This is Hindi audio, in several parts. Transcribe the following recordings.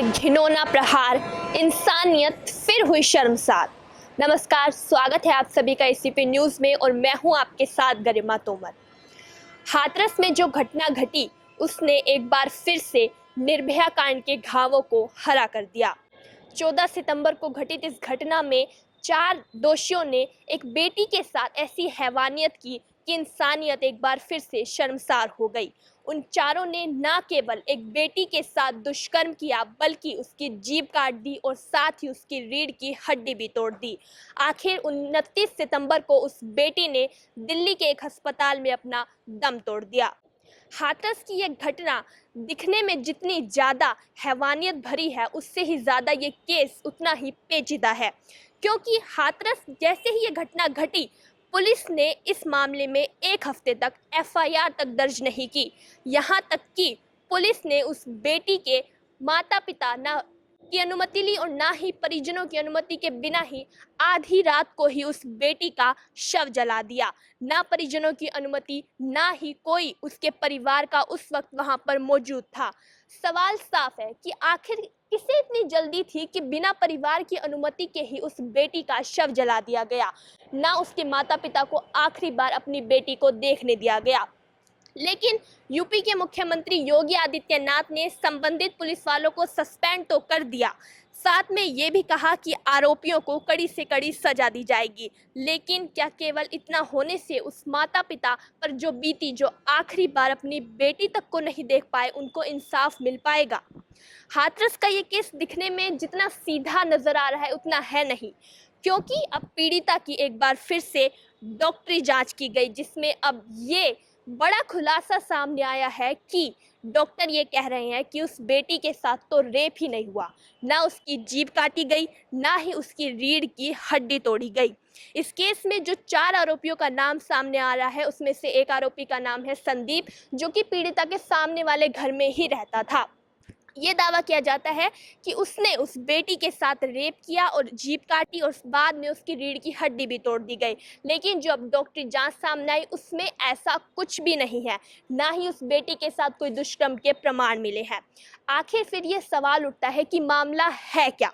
घिनौना प्रहार, इंसानियत फिर हुई शर्मसार। नमस्कार, स्वागत है आप सभी का एसीपी न्यूज़ में और मैं हूं आपके साथ गरिमा तोमर। हाथरस में जो घटना घटी उसने एक बार फिर से निर्भया कांड के घावों को हरा कर दिया। 14 सितंबर को घटित इस घटना में 4 दोषियों ने एक बेटी के साथ ऐसी हैवानियत की कि इंसानियत एक बार फिर से शर्मसार हो गई। उन चारों ने न केवल एक बेटी के साथ दुष्कर्म किया बल्कि उसकी जीभ काट दी और साथ ही उसकी रीढ़ की हड्डी भी तोड़ दी। आखिर 29 सितंबर को उस बेटी ने दिल्ली के एक अस्पताल में अपना दम तोड़ दिया। हाथरस की यह घटना दिखने में जितनी ज़्यादा हैवानियत भरी है उससे ही ज़्यादा ये केस उतना ही पेचीदा है, क्योंकि हाथरस जैसे ही ये घटना घटी पुलिस ने इस मामले में 1 हफ्ते तक एफआईआर तक दर्ज नहीं की। यहाँ तक कि पुलिस ने उस बेटी के माता पिता ना की अनुमति ली और ना ही परिजनों की अनुमति के बिना ही आधी रात को ही उस बेटी का शव जला दिया। ना परिजनों की अनुमति, ना ही कोई उसके परिवार का उस वक्त वहां पर मौजूद था। सवाल साफ है कि आखिर किसे इतनी जल्दी थी कि बिना परिवार की अनुमति के ही उस बेटी का शव जला दिया गया, ना उसके माता पिता को आखिरी बार अपनी बेटी को देखने दिया गया। लेकिन यूपी के मुख्यमंत्री योगी आदित्यनाथ ने संबंधित पुलिस वालों को सस्पेंड तो कर दिया, साथ में ये भी कहा कि आरोपियों को कड़ी से कड़ी सजा दी जाएगी। लेकिन क्या केवल इतना होने से उस माता पिता पर जो बीती, जो आखिरी बार अपनी बेटी तक को नहीं देख पाए, उनको इंसाफ मिल पाएगा? हाथरस का ये केस दिखने में जितना सीधा नजर आ रहा है उतना है नहीं, क्योंकि अब पीड़िता की एक बार फिर से डॉक्टरी जांच की गई, जिसमें अब ये बड़ा खुलासा सामने आया है कि डॉक्टर ये कह रहे हैं कि उस बेटी के साथ तो रेप ही नहीं हुआ, ना उसकी जीभ काटी गई, ना ही उसकी रीढ़ की हड्डी तोड़ी गई। इस केस में जो 4 आरोपियों का नाम सामने आ रहा है उसमें से एक आरोपी का नाम है संदीप, जो कि पीड़िता के सामने वाले घर में ही रहता था। ये दावा किया जाता है कि उसने उस बेटी के साथ रेप किया और जीभ काटी और बाद में उसकी रीढ़ की हड्डी भी तोड़ दी गई। लेकिन जो अब डॉक्टरी जांच सामने आई उसमें ऐसा कुछ भी नहीं है, ना ही उस बेटी के साथ कोई दुष्कर्म के प्रमाण मिले हैं। आखिर फिर ये सवाल उठता है कि मामला है क्या?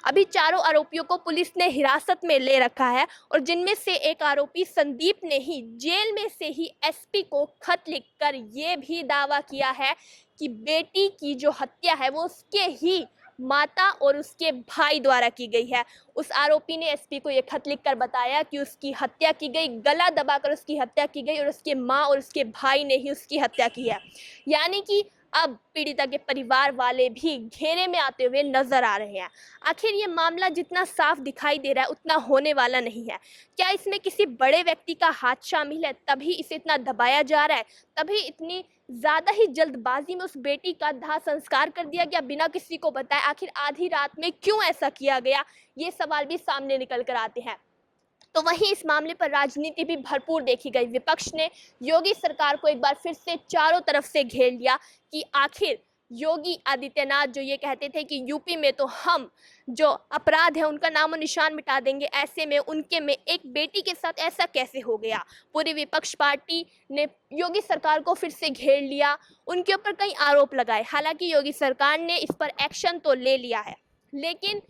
अभी चारों आरोपियों को पुलिस ने हिरासत में ले रखा है और जिनमें से एक आरोपी संदीप ने ही जेल में से ही एसपी को खत लिखकर ये भी दावा किया है कि बेटी की जो हत्या है वो उसके ही माता और उसके भाई द्वारा की गई है। उस आरोपी ने एसपी को ये खत लिखकर बताया कि उसकी हत्या की गई, गला दबाकर उसकी हत्या की गई और उसके माँ और उसके भाई ने ही उसकी हत्या की है। यानी कि अब पीड़िता के परिवार वाले भी घेरे में आते हुए नजर आ रहे हैं। आखिर ये मामला जितना साफ दिखाई दे रहा है उतना होने वाला नहीं है। क्या इसमें किसी बड़े व्यक्ति का हाथ शामिल है, तभी इसे इतना दबाया जा रहा है, तभी इतनी ज़्यादा ही जल्दबाजी में उस बेटी का दाह संस्कार कर दिया गया बिना किसी को बताए? आखिर आधी रात में क्यों ऐसा किया गया, ये सवाल भी सामने निकल कर आते हैं। तो वहीं इस मामले पर राजनीति भी भरपूर देखी गई। विपक्ष ने योगी सरकार को एक बार फिर से चारों तरफ से घेर लिया कि आखिर योगी आदित्यनाथ जो ये कहते थे कि यूपी में तो हम जो अपराध है उनका नामो निशान मिटा देंगे, ऐसे में उनके में एक बेटी के साथ ऐसा कैसे हो गया? पूरी विपक्ष पार्टी ने योगी सरकार को फिर से घेर लिया, उनके ऊपर कई आरोप लगाए। हालांकि योगी सरकार ने इस पर एक्शन तो ले लिया है, लेकिन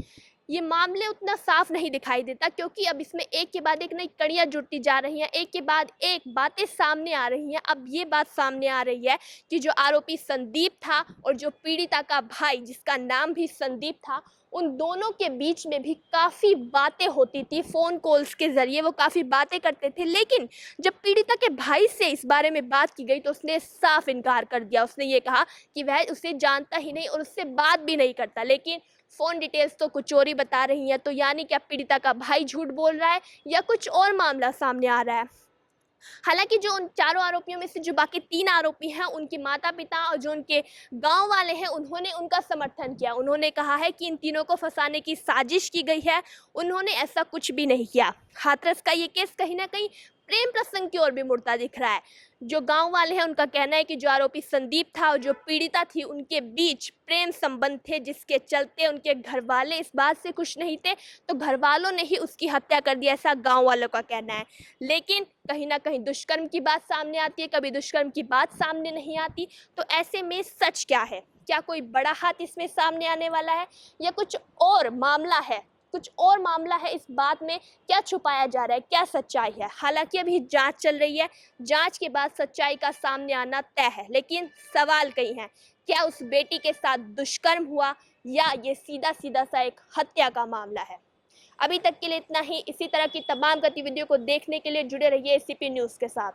ये मामले उतना साफ नहीं दिखाई देता, क्योंकि अब इसमें एक के बाद एक नई कड़ियाँ जुड़ती जा रही हैं, एक के बाद एक बातें सामने आ रही हैं। अब ये बात सामने आ रही है कि जो आरोपी संदीप था और जो पीड़िता का भाई जिसका नाम भी संदीप था, उन दोनों के बीच में भी काफ़ी बातें होती थी। फ़ोन कॉल्स के ज़रिए वो काफ़ी बातें करते थे, लेकिन जब पीड़िता के भाई से इस बारे में बात की गई तो उसने साफ इनकार कर दिया। उसने ये कहा कि वह उसे जानता ही नहीं और उससे बात भी नहीं करता। लेकिन फ़ोन डिटेल्स तो कुछ और ही बता रही हैं। तो यानी क्या पीड़िता का भाई झूठ बोल रहा है या कुछ और मामला सामने आ रहा है? हालांकि जो उन चारों आरोपियों में से जो बाकी 3 आरोपी हैं, उनके माता पिता और जो उनके गांव वाले हैं, उन्होंने उनका समर्थन किया। उन्होंने कहा है कि इन तीनों को फंसाने की साजिश की गई है, उन्होंने ऐसा कुछ भी नहीं किया। हाथरस का ये केस कहीं ना कहीं प्रेम प्रसंग की ओर भी मुड़ता दिख रहा है। जो गांव वाले हैं उनका कहना है कि जो आरोपी संदीप था और जो पीड़िता थी उनके बीच प्रेम संबंध थे, जिसके चलते उनके घर वाले इस बात से खुश नहीं थे, तो घर वालों ने ही उसकी हत्या कर दी, ऐसा गांव वालों का कहना है। लेकिन कहीं ना कहीं दुष्कर्म की बात सामने आती है, कभी दुष्कर्म की बात सामने नहीं आती। तो ऐसे में सच क्या है? क्या कोई बड़ा हाथ इसमें सामने आने वाला है या कुछ और मामला है, कुछ और मामला है? इस बात में क्या छुपाया जा रहा है, क्या सच्चाई है? हालांकि अभी जांच चल रही है, जांच के बाद सच्चाई का सामने आना तय है, लेकिन सवाल कई हैं। क्या उस बेटी के साथ दुष्कर्म हुआ या ये सीधा सीधा सा एक हत्या का मामला है? अभी तक के लिए इतना ही। इसी तरह की तमाम गतिविधियों को देखने के लिए जुड़े रहिए एसीपी न्यूज़ के साथ।